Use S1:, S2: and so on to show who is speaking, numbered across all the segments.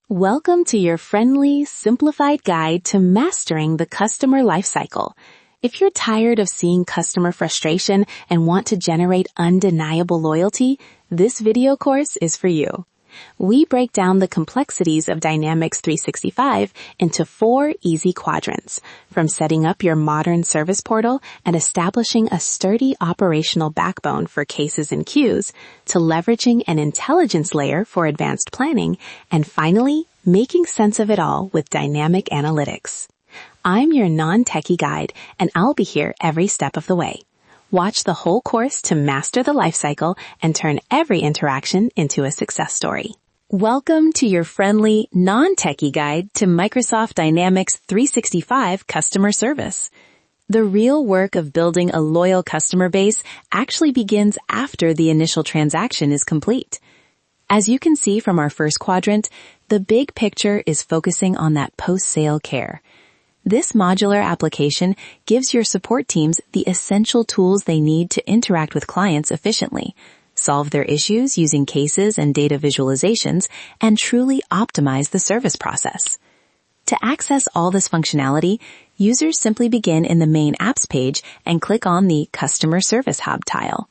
S1: Welcome to your friendly, simplified guide to mastering the customer lifecycle. If you're tired of seeing customer frustration and want to generate undeniable loyalty, this video course is for you. We break down the complexities of Dynamics 365 into 4 easy quadrants, from setting up your modern service portal and establishing a sturdy operational backbone for cases and queues, to leveraging an intelligence layer for advanced planning, and finally, making sense of it all with dynamic analytics. I'm your non-techie guide, and I'll be here every step of the way. Watch the whole course to master the lifecycle and turn every interaction into a success story. Welcome to your friendly, non-techie guide to Microsoft Dynamics 365 customer service. The real work of building a loyal customer base actually begins after the initial transaction is complete. As you can see from our first quadrant, the big picture is focusing on that post-sale care. This modular application gives your support teams the essential tools they need to interact with clients efficiently, solve their issues using cases and data visualizations, and truly optimize the service process. To access all this functionality, users simply begin in the main apps page and click on the Customer Service Hub tile.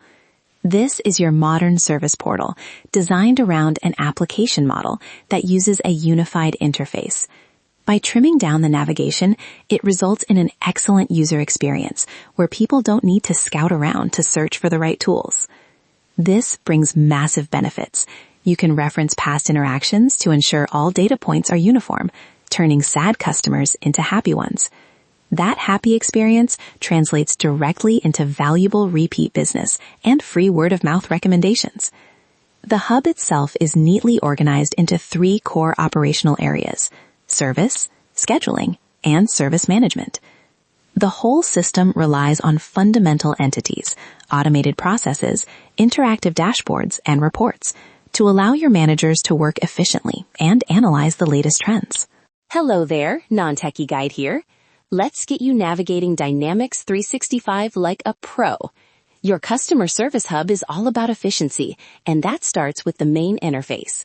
S1: This is your modern service portal, designed around an application model that uses a unified interface. By trimming down the navigation, it results in an excellent user experience where people don't need to scout around to search for the right tools. This brings massive benefits. You can reference past interactions to ensure all data points are uniform, turning sad customers into happy ones. That happy experience translates directly into valuable repeat business and free word-of-mouth recommendations. The hub itself is neatly organized into 3 core operational areas: service, scheduling, and service management. The whole system relies on fundamental entities, automated processes, interactive dashboards, and reports to allow your managers to work efficiently and analyze the latest trends. Hello there, non-techie guide here. Let's get you navigating Dynamics 365 like a pro. Your customer service hub is all about efficiency, and that starts with the main interface.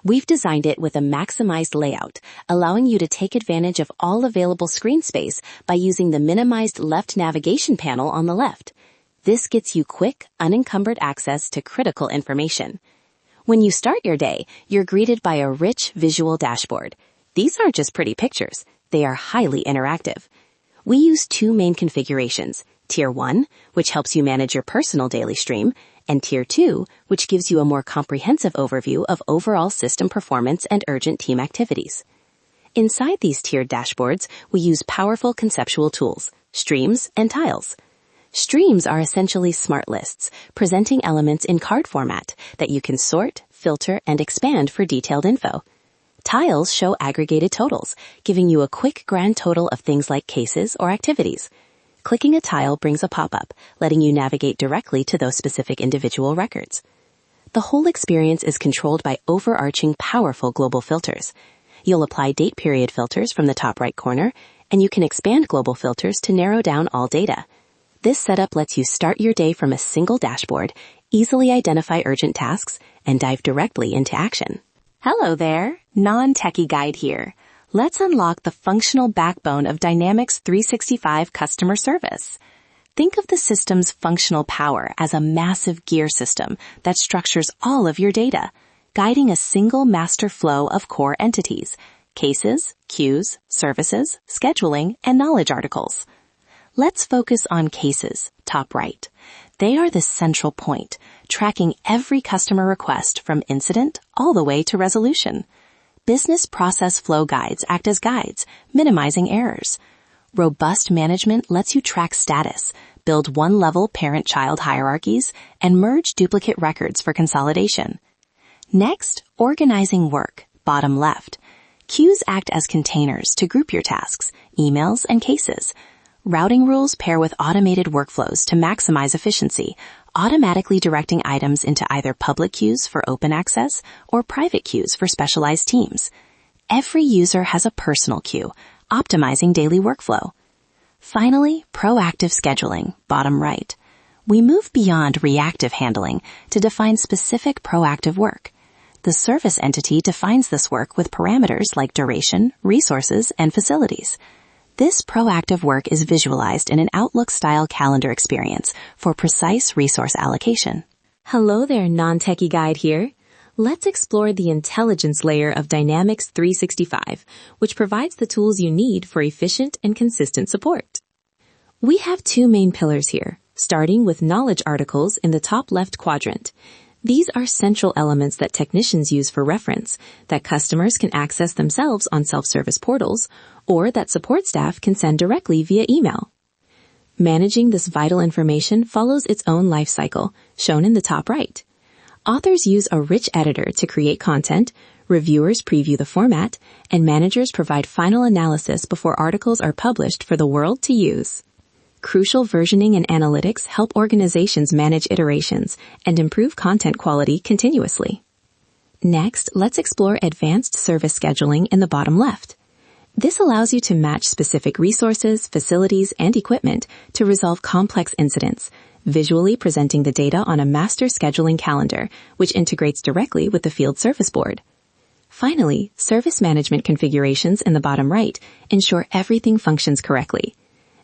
S1: We've designed it with a maximized layout, allowing you to take advantage of all available screen space by using the minimized left navigation panel on the left. This gets you quick, unencumbered access to critical information. When you start your day, you're greeted by a rich visual dashboard. These aren't just pretty pictures, they are highly interactive. We use 2 main configurations: Tier 1, which helps you manage your personal daily stream, and Tier 2, which gives you a more comprehensive overview of overall system performance and urgent team activities. Inside these tiered dashboards, we use powerful conceptual tools, streams, and tiles. Streams are essentially smart lists, presenting elements in card format that you can sort, filter, and expand for detailed info. Tiles show aggregated totals, giving you a quick grand total of things like cases or activities. Clicking a tile brings a pop-up, letting you navigate directly to those specific individual records. The whole experience is controlled by overarching, powerful global filters. You'll apply date period filters from the top right corner, and you can expand global filters to narrow down all data. This setup lets you start your day from a single dashboard, easily identify urgent tasks, and dive directly into action. Hello there, non-techie guide here. Let's unlock the functional backbone of Dynamics 365 customer service. Think of the system's functional power as a massive gear system that structures all of your data, guiding a single master flow of core entities: cases, queues, services, scheduling, and knowledge articles. Let's focus on cases, top right. They are the central point, tracking every customer request from incident all the way to resolution. Business process flow guides act as guides, minimizing errors. Robust management lets you track status, build one-level parent-child hierarchies, and merge duplicate records for consolidation. Next, organizing work, bottom left. Queues act as containers to group your tasks, emails, and cases. Routing rules pair with automated workflows to maximize efficiency, automatically directing items into either public queues for open access or private queues for specialized teams. Every user has a personal queue, optimizing daily workflow. Finally, proactive scheduling, bottom right. We move beyond reactive handling to define specific proactive work. the service entity defines this work with parameters like duration, resources, and facilities. This proactive work is visualized in an Outlook-style calendar experience for precise resource allocation. Hello there, NonTechieGuide here. Let's explore the intelligence layer of Dynamics 365, which provides the tools you need for efficient and consistent support. We have two main pillars here, starting with knowledge articles in the top left quadrant. These are central elements that technicians use for reference, that customers can access themselves on self-service portals, or that support staff can send directly via email. Managing this vital information follows its own life cycle, shown in the top right. Authors use a rich editor to create content, reviewers preview the format, and managers provide final analysis before articles are published for the world to use. Crucial versioning and analytics help organizations manage iterations and improve content quality continuously. Next, let's explore advanced service scheduling in the bottom left. This allows you to match specific resources, facilities, and equipment to resolve complex incidents, visually presenting the data on a master scheduling calendar, which integrates directly with the field service board. Finally, service management configurations in the bottom right ensure everything functions correctly.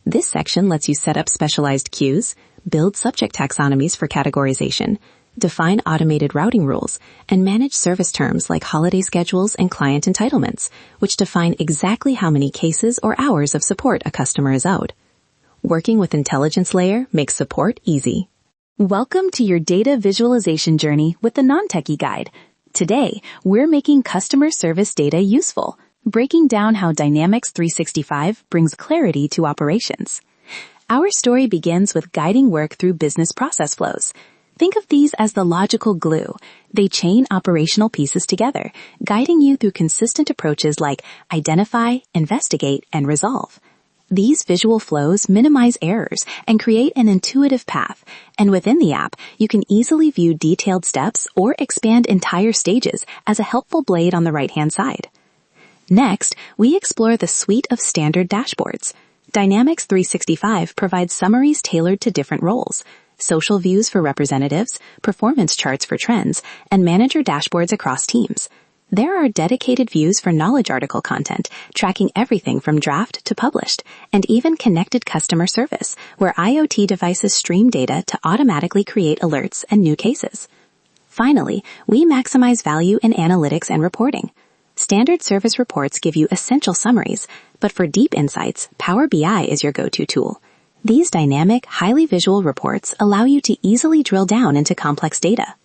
S1: This section lets you set up specialized queues, build subject taxonomies for categorization, define automated routing rules, and manage service terms like holiday schedules and client entitlements, which define exactly how many cases or hours of support a customer is owed. Working with Intelligence Layer makes support easy. Welcome to your data visualization journey with the NonTechieGuide. Today, we're making customer service data useful, breaking down how Dynamics 365 brings clarity to operations. Our story begins with guiding work through business process flows. Think of these as the logical glue. They chain operational pieces together, guiding you through consistent approaches like identify, investigate, and resolve. These visual flows minimize errors and create an intuitive path, and within the app, you can easily view detailed steps or expand entire stages as a helpful blade on the right-hand side. Next, we explore the suite of standard dashboards. Dynamics 365 provides summaries tailored to different roles, social views for representatives, performance charts for trends, and manager dashboards across teams. There are dedicated views for knowledge article content, tracking everything from draft to published, and even connected customer service, where IoT devices stream data to automatically create alerts and new cases. Finally, we maximize value in analytics and reporting. Standard service reports give you essential summaries, but for deep insights, Power BI is your go-to tool. These dynamic, highly visual reports allow you to easily drill down into complex data.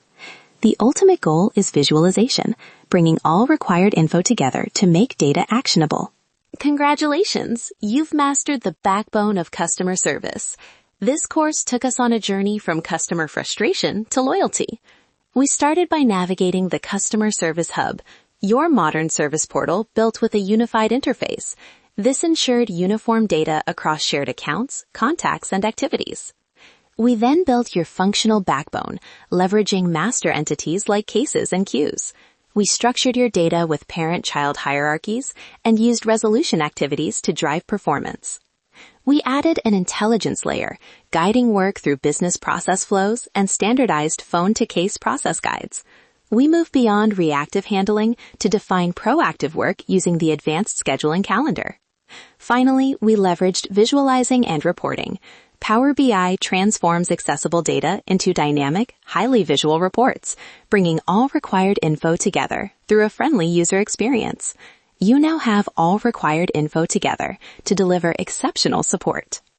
S1: The ultimate goal is visualization, bringing all required info together to make data actionable. Congratulations! You've mastered the backbone of customer service. This course took us on a journey from customer frustration to loyalty. We started by navigating the Customer Service Hub, your modern service portal built with a unified interface. This ensured uniform data across shared accounts, contacts, and activities. We then built your functional backbone, leveraging master entities like cases and queues. We structured your data with parent-child hierarchies and used resolution activities to drive performance. We added an intelligence layer, guiding work through business process flows and standardized phone-to-case process guides. We move beyond reactive handling to define proactive work using the advanced scheduling calendar. Finally, we leveraged visualizing and reporting. Power BI transforms accessible data into dynamic, highly visual reports, bringing all required info together through a friendly user experience. You now have all required info together to deliver exceptional support.